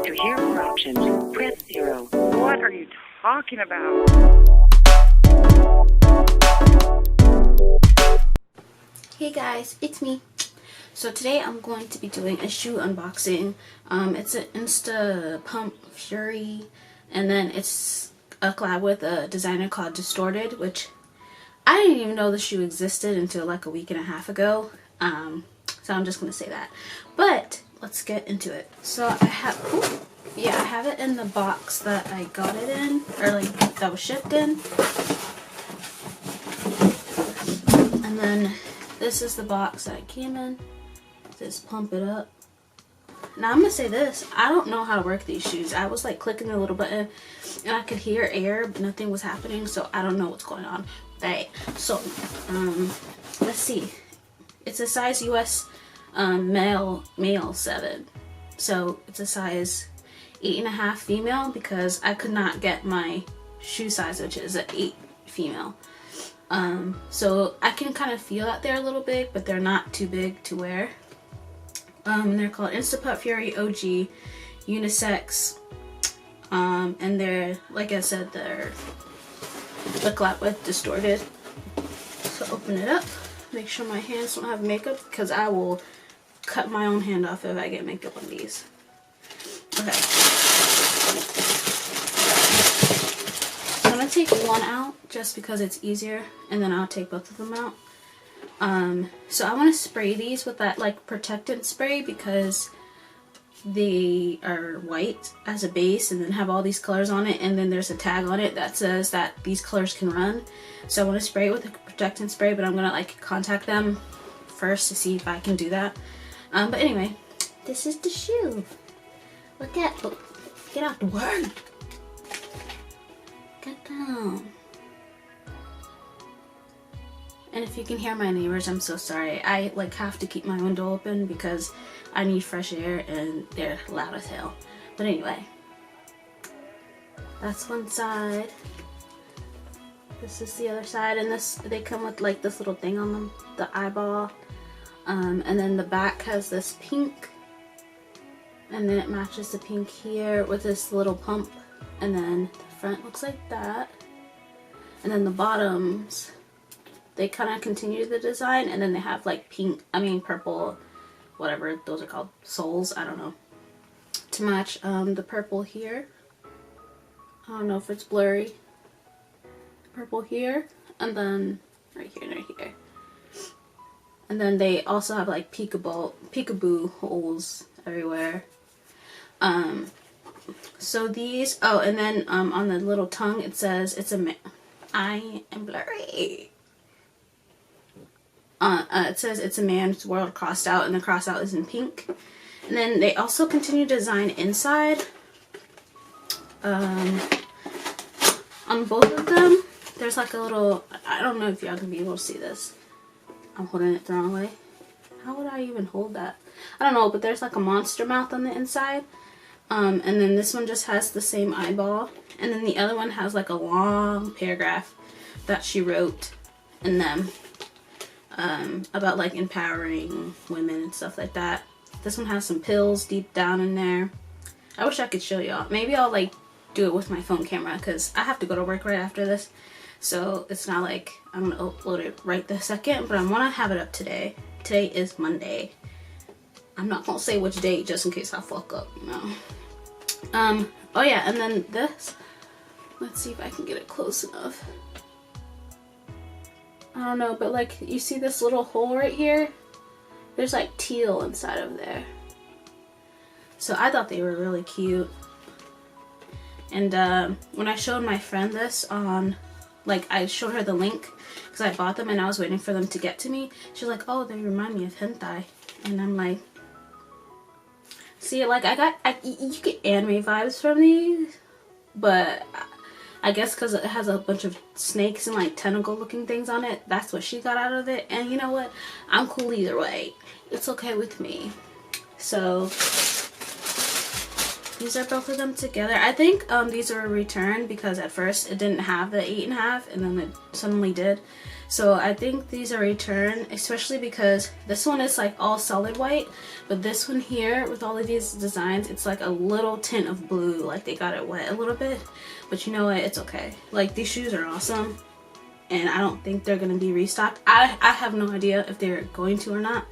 To hear more options, press 0. What are you talking about? Hey guys, it's me. So today I'm going to be doing a shoe unboxing. It's an Instapump Fury, and then it's a collab with a designer called Distorted, which I didn't even know the shoe existed until like a week and a half ago. So I'm just gonna say that. But let's get into it. So I have it in the box that I got it in, or like that was shipped in. And then this is the box that it came in. Just pump it up. Now I'm gonna say this, I don't know how to work these shoes. I was like clicking the little button and I could hear air, but nothing was happening, so I don't know what's going on. Right. So let's see. It's a size US male 7. So it's a size 8.5 female because I could not get my shoe size, which is an 8 female. So I can kind of feel that they're a little big, but they're not too big to wear. They're called Instapump Fury OG unisex, and they're, like I said, they're the collab with Distorted. So open it up, make sure my hands don't have makeup because I will cut my own hand off if I get makeup on these. Okay, I'm gonna take one out just because it's easier, and then I'll take both of them out. So I want to spray these with that like protectant spray because they are white as a base and then have all these colors on it, and then there's a tag on it that says that these colors can run. So I want to spray it with a protectant spray, but I'm gonna like contact them first to see if I can do that. But anyway, this is the shoe. Look at, oh, get out the way. Get down. And if you can hear my neighbors, I'm so sorry. I like have to keep my window open because I need fresh air and they're loud as hell. But anyway, that's one side. This is the other side, and this, they come with like this little thing on them, the eyeball. And then the back has this pink, and then it matches the pink here with this little pump, and then the front looks like that, and then the bottoms, they kind of continue the design, and then they have like purple, whatever those are called, soles, I don't know, to match the purple here. I don't know if it's blurry. Purple here, and then right here and right here. And then they also have like peekaboo holes everywhere. So these, oh, and then on the little tongue it says it's a man. I am blurry. It says it's a man's world crossed out, and the crossed out is in pink. And then they also continue to design inside. On both of them, there's like a little, I don't know if y'all can be able to see this. I'm holding it the wrong way. How would I even hold that? I don't know, but there's like a monster mouth on the inside. And then this one just has the same eyeball. And then the other one has like a long paragraph that she wrote in them. About like empowering women and stuff like that. This one has some pills deep down in there. I wish I could show y'all. Maybe I'll like do it with my phone camera because I have to go to work right after this. So it's not like I'm gonna upload it right this second, but I want to have it up today. Today is Monday. I'm not gonna say which date just in case I fuck up, you know. Oh yeah, and then this. Let's see if I can get it close enough. I don't know, but like you see this little hole right here? There's like teal inside of there. So I thought they were really cute. And when I showed my friend this on, like I showed her the link because I bought them and I was waiting for them to get to me. She's like, oh, they remind me of hentai. And I'm like, see, like you get anime vibes from these, but I guess because it has a bunch of snakes and like tentacle looking things on it, that's what she got out of it. And you know what? I'm cool either way. It's okay with me. So these are both of them together. I think these are a return because at first it didn't have the 8.5 and then it suddenly did. So I think these are a return, especially because this one is like all solid white, but this one here with all of these designs, it's like a little tint of blue, like they got it wet a little bit. But you know what, it's okay. Like, these shoes are awesome and I don't think they're gonna be restocked. I have no idea if they're going to or not,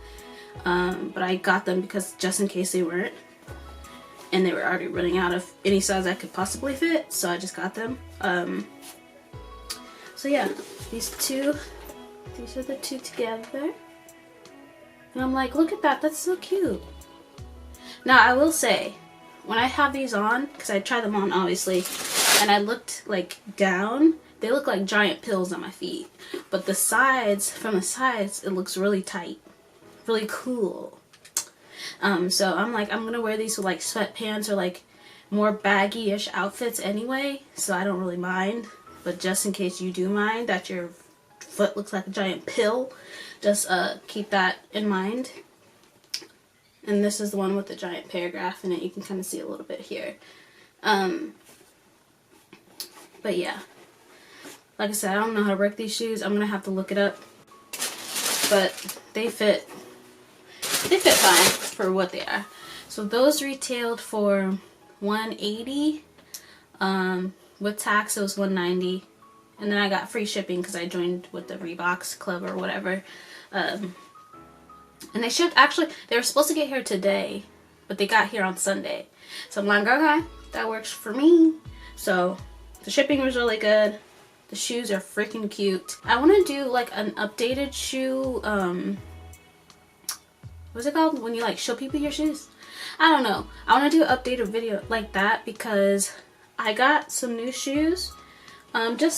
but I got them because just in case they weren't, and they were already running out of any size I could possibly fit, so I just got them. So yeah, these are the two together. And I'm like, look at that, that's so cute. Now I will say, when I have these on, because I tried them on obviously, and I looked like down, they look like giant pills on my feet. But the sides, from the sides, it looks really tight, really cool. So I'm like, I'm gonna wear these with like sweatpants or like more baggy-ish outfits anyway, so I don't really mind. But just in case you do mind that your foot looks like a giant pill, just keep that in mind. And this is the one with the giant paragraph in it. You can kind of see a little bit here. But yeah, like I said, I don't know how to work these shoes. I'm gonna have to look it up. But they fit fine for what they are. So those retailed for $180. With tax it was $190, and then I got free shipping because I joined with the Reeboks club or whatever. And they shipped, actually they were supposed to get here today, but they got here on Sunday. So I'm like, okay, that works for me. So the shipping was really good. The shoes are freaking cute. I want to do like an updated shoe, what's it called when you like show people your shoes? I don't know. I want to do an updated video like that because I got some new shoes. Okay,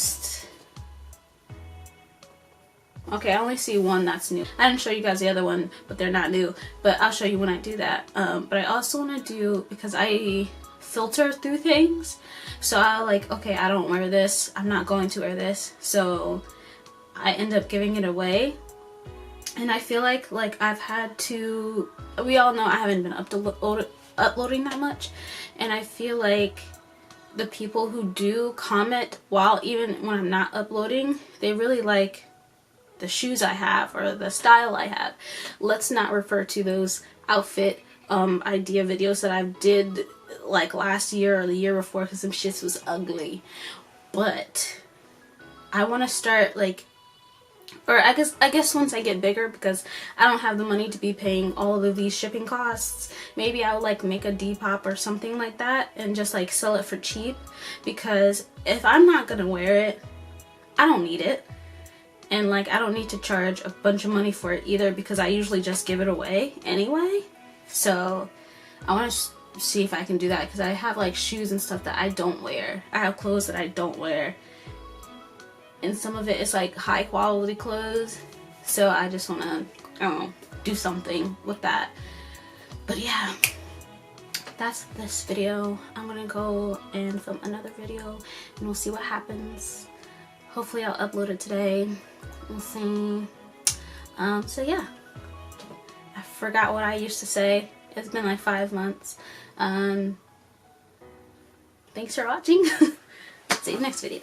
I only see one that's new. I didn't show you guys the other one, but they're not new. But I'll show you when I do that. But I also want to do, because I filter through things, so I like, okay, I don't wear this. I'm not going to wear this. So I end up giving it away. And I feel like I've had to, we all know I haven't been uploading that much. And I feel like the people who do comment while even when I'm not uploading, they really like the shoes I have or the style I have. Let's not refer to those outfit idea videos that I did like last year or the year before because some shit was ugly. But I want to start like, or I guess once I get bigger, because I don't have the money to be paying all of these shipping costs, maybe I would like make a Depop or something like that and just like sell it for cheap, because if I'm not gonna wear it, I don't need it. And like, I don't need to charge a bunch of money for it either, because I usually just give it away anyway. So I want to see if I can do that, because I have like shoes and stuff that I don't wear. I have clothes that I don't wear, and some of it is like high quality clothes, so I just want to, I don't know, do something with that. But yeah, that's this video. I'm gonna go and film another video and we'll see what happens. Hopefully I'll upload it today. We'll see. So yeah, I forgot what I used to say. It's been like 5 months. Thanks for watching. See you next video.